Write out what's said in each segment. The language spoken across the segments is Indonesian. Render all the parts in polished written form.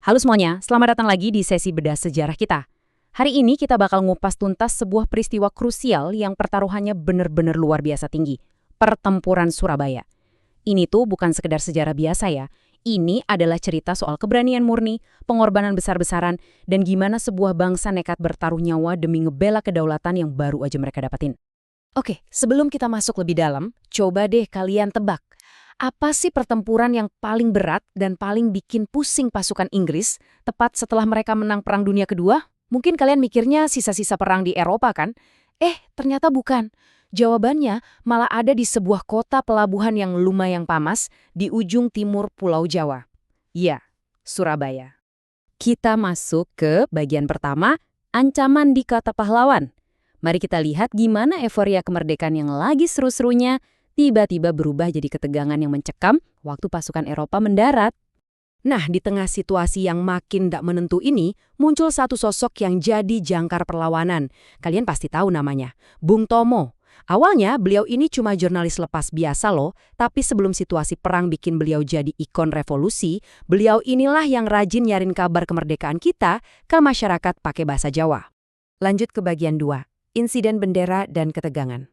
Halo semuanya, selamat datang lagi di sesi bedah sejarah kita. Hari ini kita bakal ngupas tuntas sebuah peristiwa krusial yang pertaruhannya bener-bener luar biasa tinggi. Pertempuran Surabaya. Ini tuh bukan sekedar sejarah biasa ya. Ini adalah cerita soal keberanian murni, pengorbanan besar-besaran, dan gimana sebuah bangsa nekat bertaruh nyawa demi ngebela kedaulatan yang baru aja mereka dapetin. Oke, sebelum kita masuk lebih dalam, coba deh kalian tebak. Apa sih pertempuran yang paling berat dan paling bikin pusing pasukan Inggris tepat setelah mereka menang Perang Dunia Kedua? Mungkin kalian mikirnya sisa-sisa perang di Eropa kan? Ternyata bukan. Jawabannya malah ada di sebuah kota pelabuhan yang lumayan panas di ujung timur Pulau Jawa. Iya, Surabaya. Kita masuk ke bagian pertama, ancaman di kata pahlawan. Mari kita lihat gimana euforia kemerdekaan yang lagi seru-serunya tiba-tiba berubah jadi ketegangan yang mencekam waktu pasukan Eropa mendarat. Nah, di tengah situasi yang makin tidak menentu ini, muncul satu sosok yang jadi jangkar perlawanan. Kalian pasti tahu namanya, Bung Tomo. Awalnya, beliau ini cuma jurnalis lepas biasa loh, tapi sebelum situasi perang bikin beliau jadi ikon revolusi, beliau inilah yang rajin nyarin kabar kemerdekaan kita ke masyarakat pakai bahasa Jawa. Lanjut ke bagian 2, insiden bendera dan ketegangan.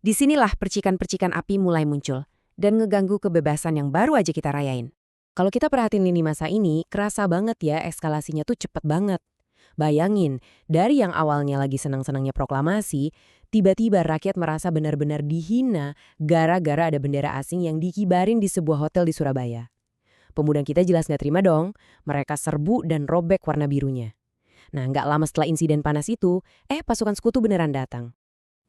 Disinilah percikan-percikan api mulai muncul dan ngeganggu kebebasan yang baru aja kita rayain. Kalau kita perhatiin lini masa ini, kerasa banget ya eskalasinya tuh cepet banget. Bayangin, dari yang awalnya lagi senang-senangnya proklamasi, tiba-tiba rakyat merasa benar-benar dihina gara-gara ada bendera asing yang dikibarin di sebuah hotel di Surabaya. Pemuda kita jelas nggak terima dong, mereka serbu dan robek warna birunya. Nah, nggak lama setelah insiden panas itu, pasukan sekutu beneran datang.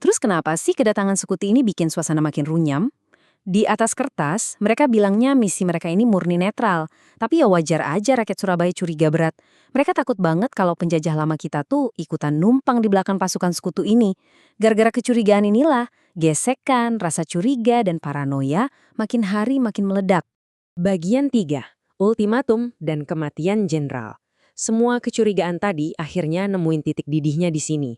Terus kenapa sih kedatangan sekutu ini bikin suasana makin runyam? Di atas kertas, mereka bilangnya misi mereka ini murni netral. Tapi ya wajar aja rakyat Surabaya curiga berat. Mereka takut banget kalau penjajah lama kita tuh ikutan numpang di belakang pasukan sekutu ini. Gara-gara kecurigaan inilah, gesekan, rasa curiga, dan paranoia makin hari makin meledak. Bagian 3, ultimatum dan kematian jenderal. Semua kecurigaan tadi akhirnya nemuin titik didihnya di sini.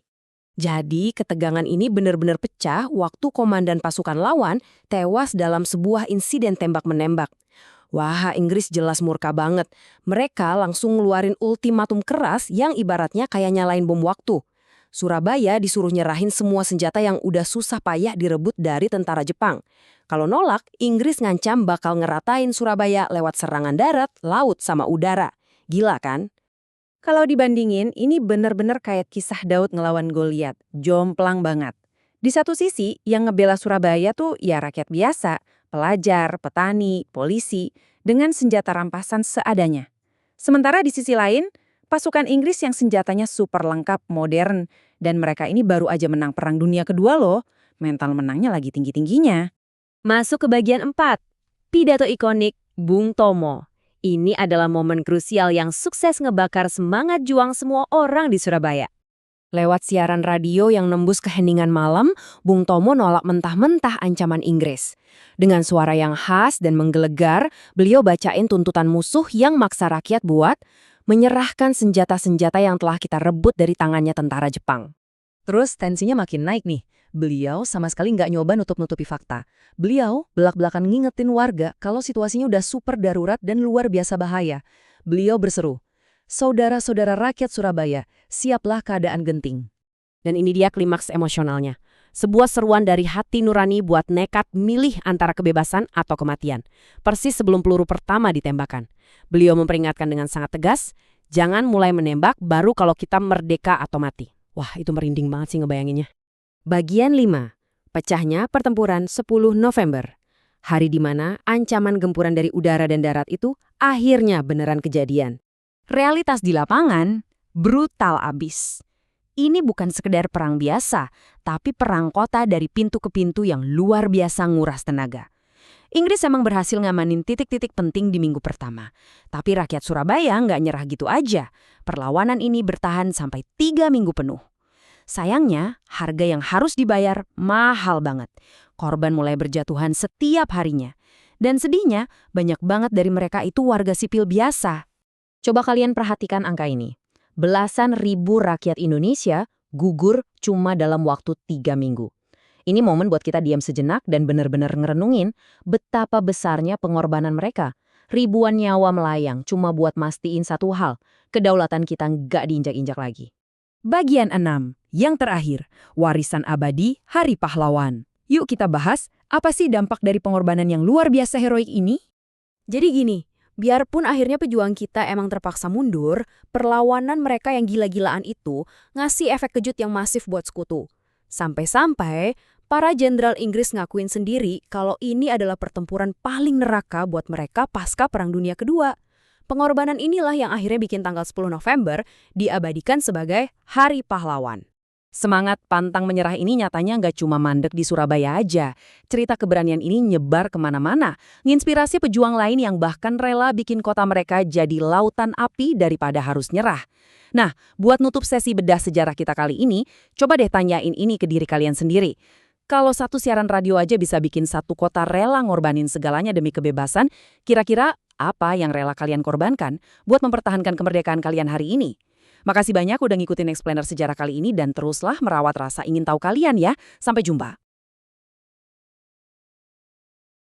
Jadi, ketegangan ini benar-benar pecah waktu komandan pasukan lawan tewas dalam sebuah insiden tembak-menembak. Wah, Inggris jelas murka banget. Mereka langsung ngeluarin ultimatum keras yang ibaratnya kayak nyalain bom waktu. Surabaya disuruh nyerahin semua senjata yang udah susah payah direbut dari tentara Jepang. Kalau nolak, Inggris ngancam bakal ngeratain Surabaya lewat serangan darat, laut, sama udara. Gila kan? Kalau dibandingin, ini bener-bener kayak kisah Daud ngelawan Goliat, jomplang banget. Di satu sisi, yang ngebela Surabaya tuh ya rakyat biasa, pelajar, petani, polisi, dengan senjata rampasan seadanya. Sementara di sisi lain, pasukan Inggris yang senjatanya super lengkap, modern, dan mereka ini baru aja menang Perang Dunia Kedua loh, mental menangnya lagi tinggi-tingginya. Masuk ke bagian 4, pidato ikonik Bung Tomo. Ini adalah momen krusial yang sukses ngebakar semangat juang semua orang di Surabaya. Lewat siaran radio yang nembus keheningan malam, Bung Tomo nolak mentah-mentah ancaman Inggris. Dengan suara yang khas dan menggelegar, beliau bacain tuntutan musuh yang maksa rakyat buat menyerahkan senjata-senjata yang telah kita rebut dari tangannya tentara Jepang. Terus tensinya makin naik nih. Beliau sama sekali nggak nyoba nutup-nutupi fakta. Beliau belak-belakan ngingetin warga kalau situasinya udah super darurat dan luar biasa bahaya. Beliau berseru, "Saudara-saudara rakyat Surabaya, siaplah keadaan genting." Dan ini dia klimaks emosionalnya. Sebuah seruan dari hati nurani buat nekat milih antara kebebasan atau kematian. Persis sebelum peluru pertama ditembakkan. Beliau memperingatkan dengan sangat tegas, jangan mulai menembak baru kalau kita merdeka atau mati. Wah, itu merinding banget sih ngebayanginnya. Bagian 5, pecahnya pertempuran 10 November. Hari di mana ancaman gempuran dari udara dan darat itu akhirnya beneran kejadian. Realitas di lapangan brutal abis. Ini bukan sekedar perang biasa, tapi perang kota dari pintu ke pintu yang luar biasa nguras tenaga. Inggris emang berhasil ngamanin titik-titik penting di minggu pertama. Tapi rakyat Surabaya nggak nyerah gitu aja. Perlawanan ini bertahan sampai 3 minggu penuh. Sayangnya, harga yang harus dibayar mahal banget. Korban mulai berjatuhan setiap harinya. Dan sedihnya, banyak banget dari mereka itu warga sipil biasa. Coba kalian perhatikan angka ini. Belasan ribu rakyat Indonesia gugur cuma dalam waktu 3 minggu. Ini momen buat kita diam sejenak dan benar-benar ngerenungin betapa besarnya pengorbanan mereka. Ribuan nyawa melayang cuma buat mastiin satu hal, kedaulatan kita nggak diinjak-injak lagi. Bagian 6, yang terakhir, warisan abadi Hari Pahlawan. Yuk kita bahas, apa sih dampak dari pengorbanan yang luar biasa heroik ini? Jadi gini, biarpun akhirnya pejuang kita emang terpaksa mundur, perlawanan mereka yang gila-gilaan itu ngasih efek kejut yang masif buat sekutu. Sampai-sampai, para jenderal Inggris ngakuin sendiri kalau ini adalah pertempuran paling neraka buat mereka pasca Perang Dunia Kedua. Pengorbanan inilah yang akhirnya bikin tanggal 10 November diabadikan sebagai Hari Pahlawan. Semangat pantang menyerah ini nyatanya nggak cuma mandek di Surabaya aja. Cerita keberanian ini nyebar kemana-mana, nginspirasi pejuang lain yang bahkan rela bikin kota mereka jadi lautan api daripada harus nyerah. Nah, buat nutup sesi bedah sejarah kita kali ini, coba deh tanyain ini ke diri kalian sendiri. Kalau satu siaran radio aja bisa bikin satu kota rela ngorbanin segalanya demi kebebasan, kira-kira apa yang rela kalian korbankan buat mempertahankan kemerdekaan kalian hari ini? Makasih banyak udah ngikutin Explainer sejarah kali ini dan teruslah merawat rasa ingin tahu kalian ya. Sampai jumpa.